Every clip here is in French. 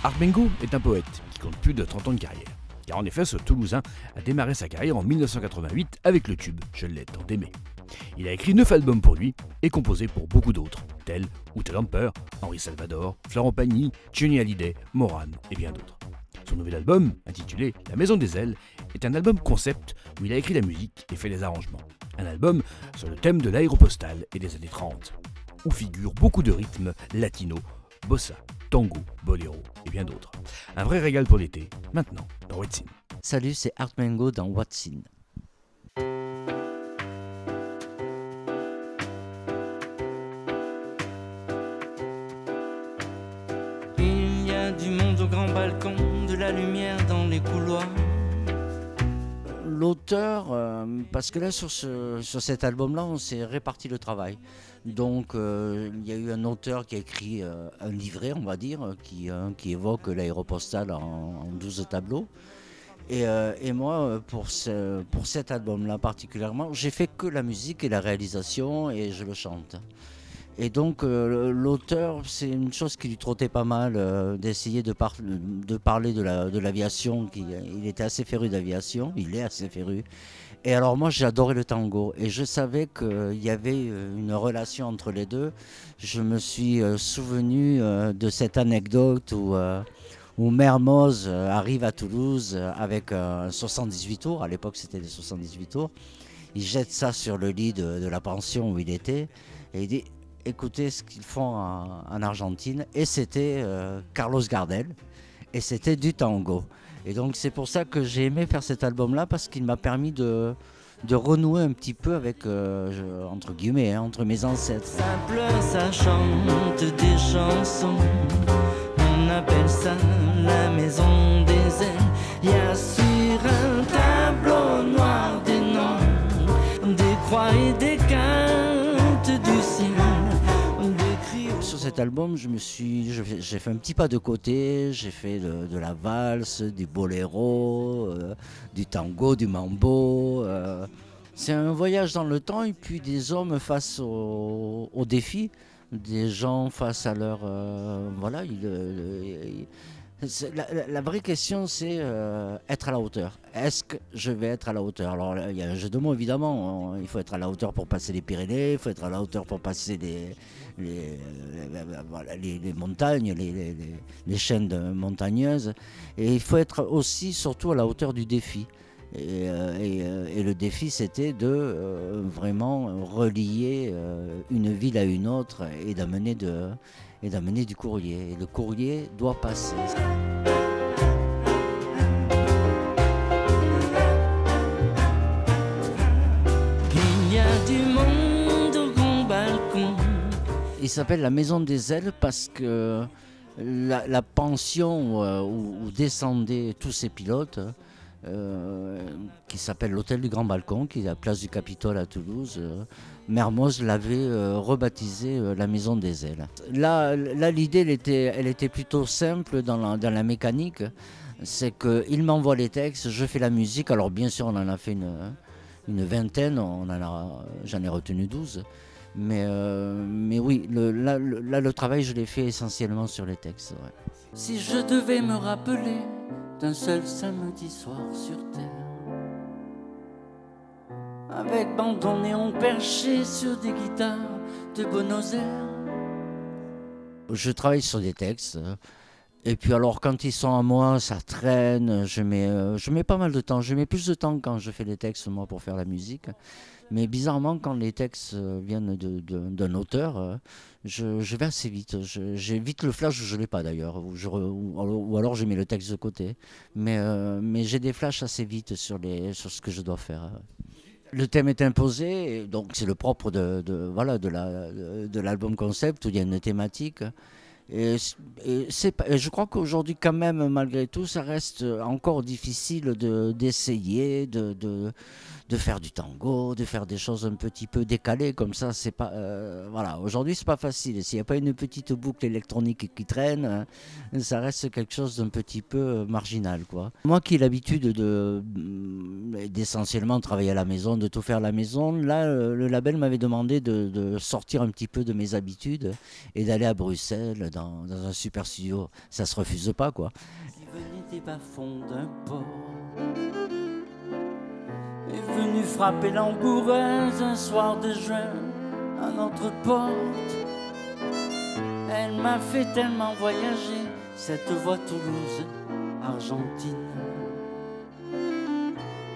Art Mengo est un poète qui compte plus de 30 ans de carrière. Car en effet, ce Toulousain a démarré sa carrière en 1988 avec le tube Je l'ai tant aimé. Il a écrit 9 albums pour lui et composé pour beaucoup d'autres, tels Ute Lamper, Henri Salvador, Florent Pagny, Johnny Hallyday, Moran et bien d'autres. Son nouvel album, intitulé La Maison des Ailes, est un album concept où il a écrit la musique et fait les arrangements. Un album sur le thème de l'aéropostale et des années 30, où figurent beaucoup de rythmes latinos, bossa, tango, boléro et bien d'autres. Un vrai régal pour l'été, maintenant dans What's In. Salut, c'est Art Mengo dans What's In. Il y a du monde au grand balcon, de la lumière dans les couloirs. L'auteur, parce que là sur cet album-là, on s'est réparti le travail. Donc il y a eu un auteur qui a écrit un livret, on va dire, qui évoque l'aéropostale en 12 tableaux. Et moi, pour cet album-là particulièrement, j'ai fait que la musique et la réalisation et je le chante. Et donc l'auteur, c'est une chose qui lui trottait pas mal, d'essayer de parler de l'aviation. Il était assez féru d'aviation, il est assez féru. Et alors moi j'ai adoré le tango et je savais qu'il y avait une relation entre les deux. Je me suis souvenu de cette anecdote où Mermoz arrive à Toulouse avec un 78 tours, à l'époque c'était des 78 tours. Il jette ça sur le lit de la pension où il était et il dit: écoutez ce qu'ils font en Argentine. Et c'était Carlos Gardel et c'était du tango. Et donc c'est pour ça que j'ai aimé faire cet album-là, parce qu'il m'a permis de renouer un petit peu avec, entre guillemets, entre mes ancêtres. Ça pleure, ça chante des chansons. On appelle ça la maison des ailes. Il y a sur un tableau noir des noms, des croix et des quintes du ciel. Sur cet album, j'ai fait un petit pas de côté, j'ai fait de la valse, du boléro, du tango, du mambo. C'est un voyage dans le temps et puis des hommes face aux défis, des gens face à leur... voilà, la vraie question, c'est être à la hauteur. Est-ce que je vais être à la hauteur? Alors, il y a un jeu de mots, évidemment. Il faut être à la hauteur pour passer les Pyrénées, il faut être à la hauteur pour passer les montagnes, les chaînes montagneuses. Et il faut être aussi, surtout, à la hauteur du défi. Et le défi, c'était de vraiment relier une ville à une autre et d'amener du courrier. Et le courrier doit passer. Il y a du monde au grand balcon. Il s'appelle La Maison des Ailes parce que la pension où descendaient tous ces pilotes, qui s'appelle l'Hôtel du Grand Balcon, qui est à la place du Capitole à Toulouse, Mermoz l'avait rebaptisé La Maison des Ailes. Là l'idée, elle était plutôt simple dans la mécanique. C'est qu'il m'envoie les textes, je fais la musique. Alors bien sûr, on en a fait une vingtaine, j'en ai retenu 12. Mais oui, le travail, je l'ai fait essentiellement sur les textes. Ouais. Si je devais me rappeler d'un seul samedi soir sur terre, avec bandon néon perché sur des guitares de Buenos Aires. Je travaille sur des textes. Et puis alors quand ils sont à moi, ça traîne, je mets pas mal de temps. Je mets plus de temps quand je fais les textes, moi, pour faire la musique. Mais bizarrement, quand les textes viennent d'un auteur, je vais assez vite. J'ai vite le flash, je ne l'ai pas d'ailleurs, ou alors je mets le texte de côté. Mais j'ai des flashs assez vite sur ce que je dois faire. Le thème est imposé, donc c'est le propre de l'album concept, où il y a une thématique. Et je crois qu'aujourd'hui, quand même, malgré tout, ça reste encore difficile d'essayer de de faire du tango, de faire des choses un petit peu décalées comme ça. C'est pas, voilà, aujourd'hui c'est pas facile. S'il n'y a pas une petite boucle électronique qui traîne, ça reste quelque chose d'un petit peu marginal, quoi. Moi qui ai l'habitude d'essentiellement travailler à la maison, de tout faire à la maison, là le label m'avait demandé de sortir un petit peu de mes habitudes et d'aller à Bruxelles dans un super studio. Ça se refuse pas, quoi. Qui venait des bas-fonds d'un port est venu frapper langoureuse un soir de juin à notre porte. Elle m'a fait tellement voyager, cette voix Toulouse, Argentine.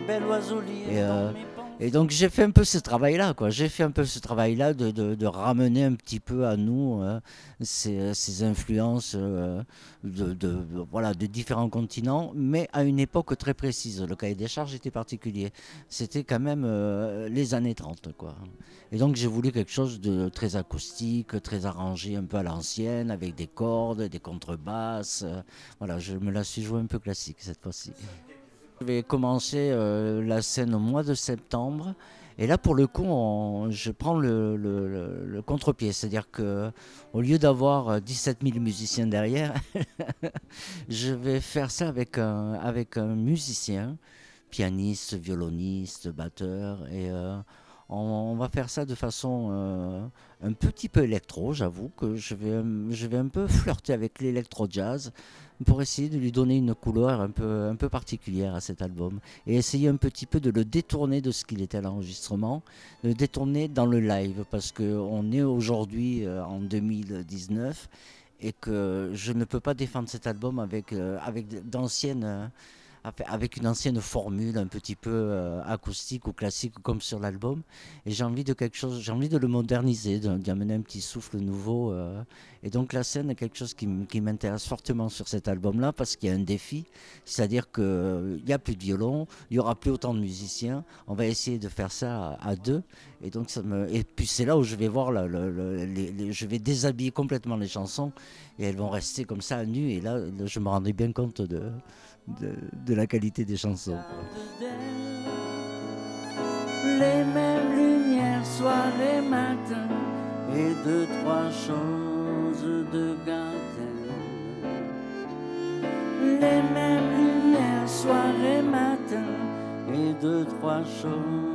Bel oiseau lié dans mes pensées. Et donc j'ai fait un peu ce travail-là, quoi. J'ai fait un peu ce travail-là de ramener un petit peu à nous ces influences voilà, de différents continents, mais à une époque très précise. Le cahier des charges était particulier. C'était quand même les années 30, quoi. Et donc j'ai voulu quelque chose de très acoustique, très arrangé un peu à l'ancienne, avec des cordes, des contrebasses. Voilà, je me la suis joué un peu classique cette fois-ci. Je vais commencer la scène au mois de septembre. Et là, pour le coup, je prends le contre-pied. C'est-à-dire qu'au lieu d'avoir 17 000 musiciens derrière, je vais faire ça avec un musicien, pianiste, violoniste, batteur. Et on va faire ça de façon un petit peu électro. J'avoue que je vais un peu flirter avec l'électro-jazz pour essayer de lui donner une couleur un peu particulière à cet album et essayer un petit peu de le détourner de ce qu'il était à l'enregistrement, de le détourner dans le live, parce qu'on est aujourd'hui en 2019 et que je ne peux pas défendre cet album avec une ancienne formule un petit peu acoustique ou classique comme sur l'album. Et j'ai envie de quelque chose, j'ai envie de le moderniser, d'y amener un petit souffle nouveau. Et donc la scène est quelque chose qui m'intéresse fortement sur cet album-là, parce qu'il y a un défi, c'est-à-dire qu'il n'y a plus de violon, il n'y aura plus autant de musiciens, on va essayer de faire ça à deux. Et donc et puis c'est là où je vais voir, je vais déshabiller complètement les chansons, et elles vont rester comme ça à nu, et là je me rendrai bien compte de la qualité des chansons. Les mêmes lumières, soir et matin, et deux, trois choses de gâteau. Les mêmes lumières, soir et matin, et deux, trois choses